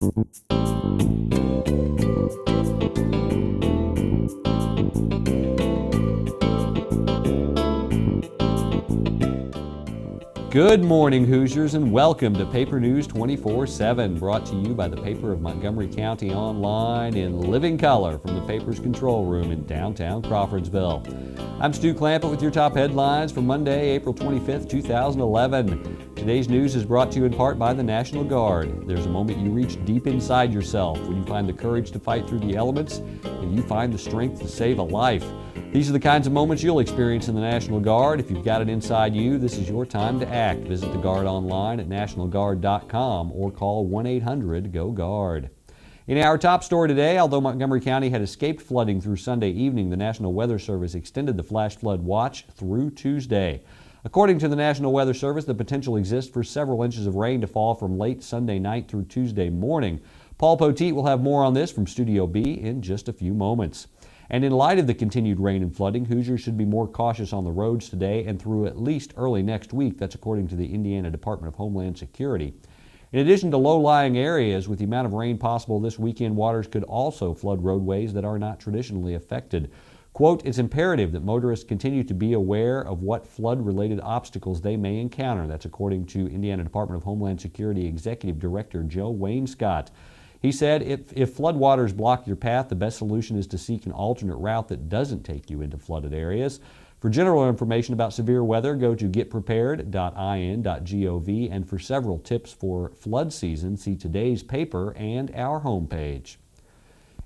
Good morning, Hoosiers, and welcome to Paper News 24/7, brought to you by the Paper of Montgomery County online in living color from the paper's control room in downtown Crawfordsville. I'm Stu Clampett with your top headlines for Monday, April 25th, 2011. Today's news is brought to you in part by the National Guard. There's a moment you reach deep inside yourself when you find the courage to fight through the elements and you find the strength to save a life. These are the kinds of moments you'll experience in the National Guard. If you've got it inside you, this is your time to act. Visit the Guard online at nationalguard.com or call 1-800-GO-GUARD. In our top story today, although Montgomery County had escaped flooding through Sunday evening, the National Weather Service extended the flash flood watch through Tuesday. According to the National Weather Service, the potential exists for several inches of rain to fall from late Sunday night through Tuesday morning. Paul Poteet will have more on this from Studio B in just a few moments. And in light of the continued rain and flooding, Hoosiers should be more cautious on the roads today and through at least early next week. That's according to the Indiana Department of Homeland Security. In addition to low-lying areas, with the amount of rain possible this weekend, waters could also flood roadways that are not traditionally affected. Quote, "It's imperative that motorists continue to be aware of what flood-related obstacles they may encounter." That's according to Indiana Department of Homeland Security Executive Director Joe Wainscott. He said, if floodwaters block your path, the best solution is to seek an alternate route that doesn't take you into flooded areas. For general information about severe weather, go to getprepared.in.gov, and for several tips for flood season, see today's paper and our homepage.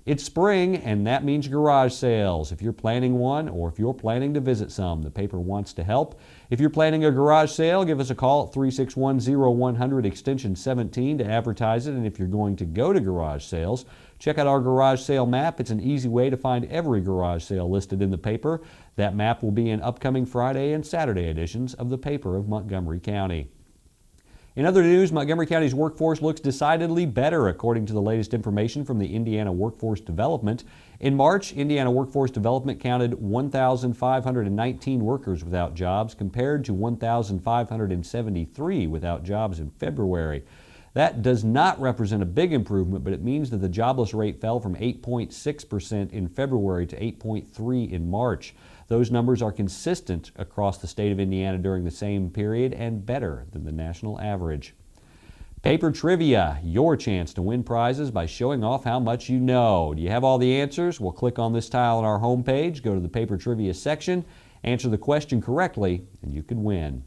It's spring, and that means garage sales. If you're planning one or if you're planning to visit some, the paper wants to help. If you're planning a garage sale, give us a call at 361-0100 extension 17 to advertise it. And if you're going to go to garage sales, check out our garage sale map. It's an easy way to find every garage sale listed in the paper. That map will be in upcoming Friday and Saturday editions of the Paper of Montgomery County. In other news, Montgomery County's workforce looks decidedly better, according to the latest information from the Indiana Workforce Development. In March, Indiana Workforce Development counted 1,519 workers without jobs, compared to 1,573 without jobs in February. That does not represent a big improvement, but it means that the jobless rate fell from 8.6% in February to 8.3% in March. Those numbers are consistent across the state of Indiana during the same period and better than the national average. Paper Trivia, your chance to win prizes by showing off how much you know. Do you have all the answers? Well, click on this tile on our homepage, go to the Paper Trivia section, answer the question correctly, and you can win.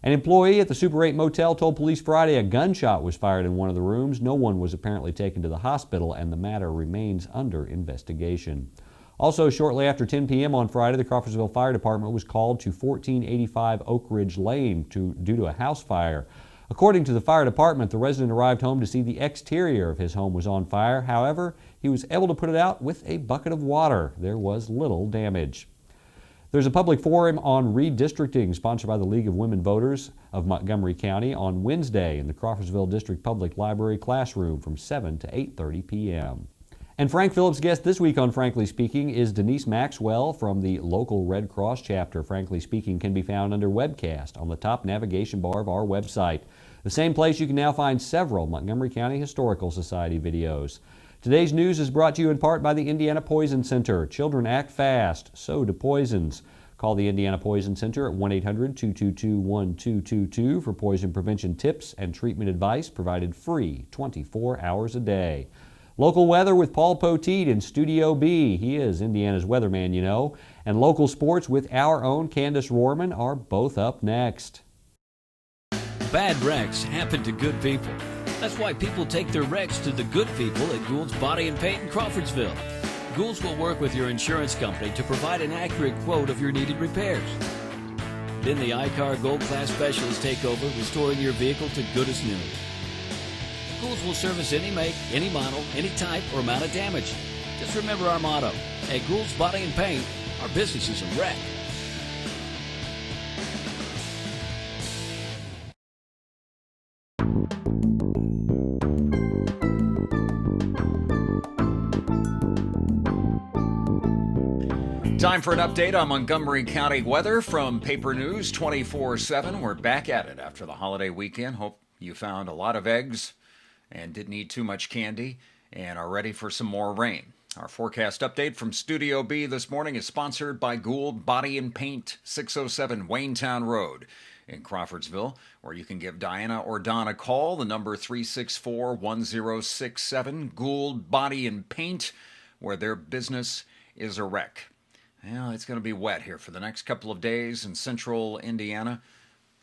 An employee at the Super 8 Motel told police Friday a gunshot was fired in one of the rooms. No one was apparently taken to the hospital, and the matter remains under investigation. Also, shortly after 10 p.m. on Friday, the Crawfordsville Fire Department was called to 1485 Oak Ridge Lane due to a house fire. According to the fire department, the resident arrived home to see the exterior of his home was on fire. However, he was able to put it out with a bucket of water. There was little damage. There's a public forum on redistricting sponsored by the League of Women Voters of Montgomery County on Wednesday in the Crawfordsville District Public Library classroom from 7 to 8:30 p.m. And Frank Phillips' guest this week on Frankly Speaking is Denise Maxwell from the local Red Cross chapter. Frankly Speaking can be found under webcast on the top navigation bar of our website. The same place you can now find several Montgomery County Historical Society videos. Today's news is brought to you in part by the Indiana Poison Center. Children act fast, so do poisons. Call the Indiana Poison Center at 1-800-222-1222 for poison prevention tips and treatment advice provided free 24 hours a day. Local weather with Paul Poteet in Studio B. He is Indiana's weatherman, you know. And local sports with our own Candace Rohrman are both up next. Bad wrecks happen to good people. That's why people take their wrecks to the good people at Gould's Body and Paint in Crawfordsville. Gould's will work with your insurance company to provide an accurate quote of your needed repairs. Then the iCar Gold Class Specialists take over, restoring your vehicle to good as new. Gould's will service any make, any model, any type, or amount of damage. Just remember our motto. At Gould's Body and Paint, our business is a wreck. Time for an update on Montgomery County weather from Paper News 24/7. We're back at it after the holiday weekend. Hope you found a lot of eggs and didn't eat too much candy and are ready for some more rain. Our forecast update from Studio B this morning is sponsored by Gould Body and Paint, 607 Waynetown Road in Crawfordsville, where you can give Diana or Don a call. The number 364-1067. Gould Body and Paint, where their business is a wreck. Well, it's going to be wet here for the next couple of days in central Indiana.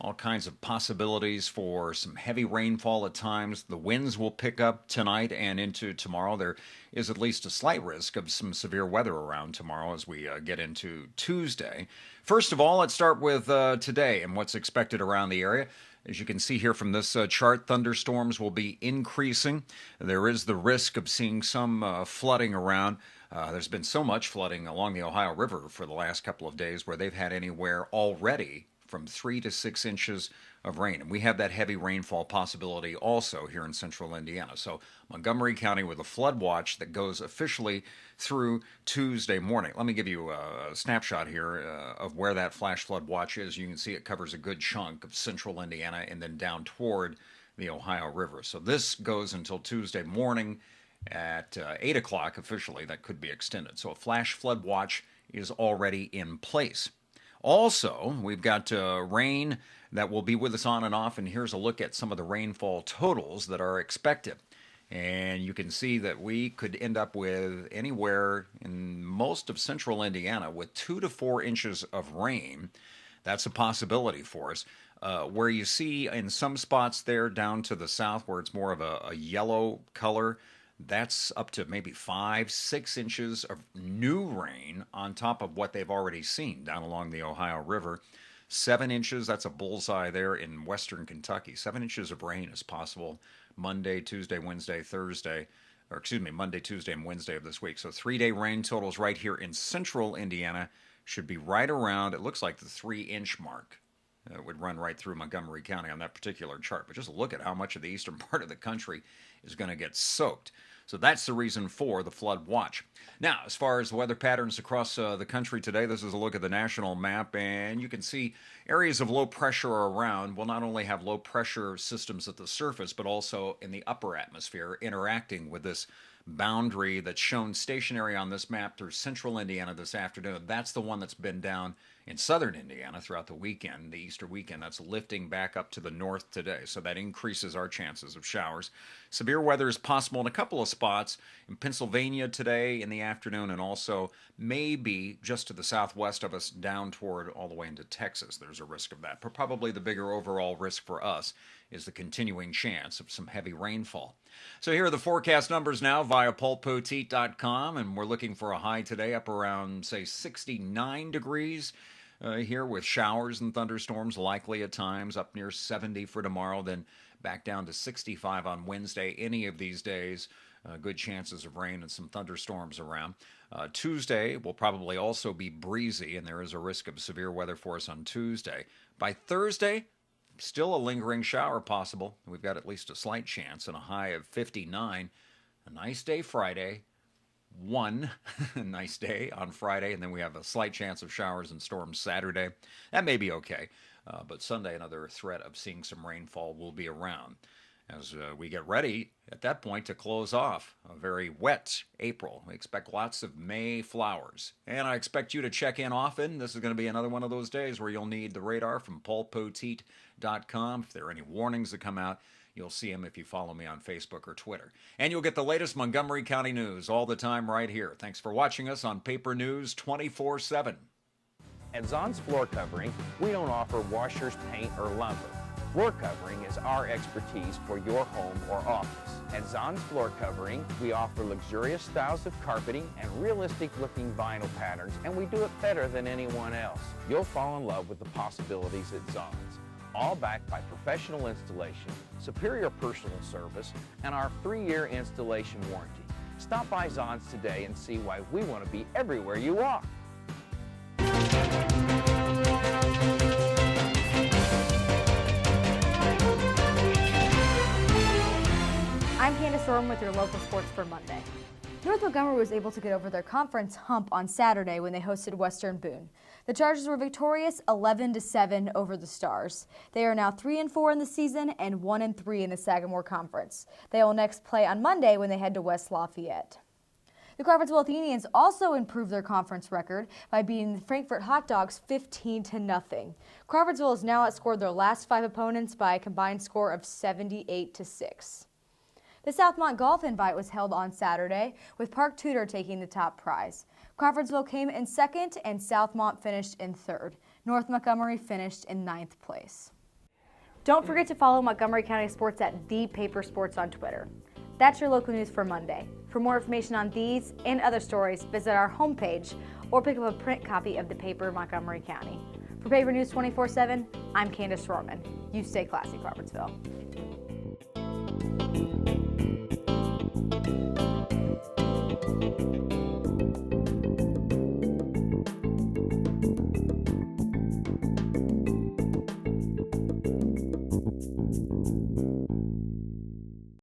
All kinds of possibilities for some heavy rainfall at times. The winds will pick up tonight and into tomorrow. There is at least a slight risk of some severe weather around tomorrow as we get into Tuesday. First of all, let's start with today and what's expected around the area. As you can see here from this chart, thunderstorms will be increasing. There is the risk of seeing some flooding around. There's been so much flooding along the Ohio River for the last couple of days where they've had anywhere already from 3 to 6 inches of rain. And we have that heavy rainfall possibility also here in central Indiana. So Montgomery County with a flood watch that goes officially through Tuesday morning. Let me give you a snapshot here of where that flash flood watch is. You can see it covers a good chunk of central Indiana and then down toward the Ohio River. So this goes until Tuesday morning at 8 o'clock officially. That could be extended. So a flash flood watch is already in place. Also, we've got rain that will be with us on and off, and here's a look at some of the rainfall totals that are expected. And you can see that we could end up with anywhere in most of central Indiana with 2 to 4 inches of rain. That's a possibility for us. Where you see in some spots there down to the south where it's more of a yellow color, that's up to maybe 5, 6 inches of new rain on top of what they've already seen down along the Ohio River. 7 inches, that's a bullseye there in western Kentucky. 7 inches of rain is possible Monday, Tuesday, Wednesday, Thursday, Monday, Tuesday, and Wednesday of this week. So 3-day rain totals right here in central Indiana should be right around, it looks like the 3-inch mark. It would run right through Montgomery County on that particular chart. But just look at how much of the eastern part of the country is going to get soaked. So that's the reason for the flood watch. Now, as far as the weather patterns across the country today, this is a look at the national map, and you can see areas of low pressure around will not only have low pressure systems at the surface, but also in the upper atmosphere interacting with this boundary that's shown stationary on this map through central Indiana this afternoon. That's the one that's been down in southern Indiana throughout the weekend, the Easter weekend. That's lifting back up to the north today, so that increases our chances of showers. Severe weather is possible in a couple of spots in Pennsylvania today in the afternoon, and also maybe just to the southwest of us down toward all the way into Texas. There's a risk of that, but probably the bigger overall risk for us is the continuing chance of some heavy rainfall. So here are the forecast numbers now via paulpoteet.com, and we're looking for a high today up around, say, 69 degrees here with showers and thunderstorms likely at times, up near 70 for tomorrow, then back down to 65 on Wednesday. Any of these days, good chances of rain and some thunderstorms around. Tuesday will probably also be breezy, and there is a risk of severe weather for us on Tuesday. By Thursday, still a lingering shower possible. We've got at least a slight chance and a high of 59. A nice day Friday. One nice day on Friday, and then we have a slight chance of showers and storms Saturday. That may be okay, but Sunday another threat of seeing some rainfall will be around as we get ready at that point to close off a very wet April. We expect lots of May flowers, and I expect you to check in often. This is going to be another one of those days where you'll need the radar from paulpoteet.com. If there are any warnings that come out, you'll see them if you follow me on Facebook or Twitter. And you'll get the latest Montgomery County news all the time right here. Thanks for watching us on Paper News 24/7. At Zon's Floor Covering, we don't offer washers, paint, or lumber. Floor covering is our expertise for your home or office. At Zon's Floor Covering, we offer luxurious styles of carpeting and realistic-looking vinyl patterns, and we do it better than anyone else. You'll fall in love with the possibilities at Zon's. All backed by professional installation, superior personal service, and our 3-year installation warranty. Stop by Zon's today and see why we want to be everywhere you are. I'm Candace Orm with your local sports for Monday. North Montgomery was able to get over their conference hump on Saturday when they hosted Western Boone. The Chargers were victorious 11-7 over the Stars. They are now 3-4 in the season and 1-3 in the Sagamore Conference. They will next play on Monday when they head to West Lafayette. The Crawfordsville Athenians also improved their conference record by beating the Frankfort Hot Dogs 15-0. Crawfordsville has now outscored their last 5 opponents by a combined score of 78-6. The Southmont Golf Invite was held on Saturday, with Park Tudor taking the top prize. Crawfordsville came in second and Southmont finished in third. North Montgomery finished in 9th place. Don't forget to follow Montgomery County Sports at The Paper Sports on Twitter. That's your local news for Monday. For more information on these and other stories, visit our homepage or pick up a print copy of the paper of Montgomery County. For Paper News 24/7, I'm Candace Rorman. You stay classy, Crawfordsville.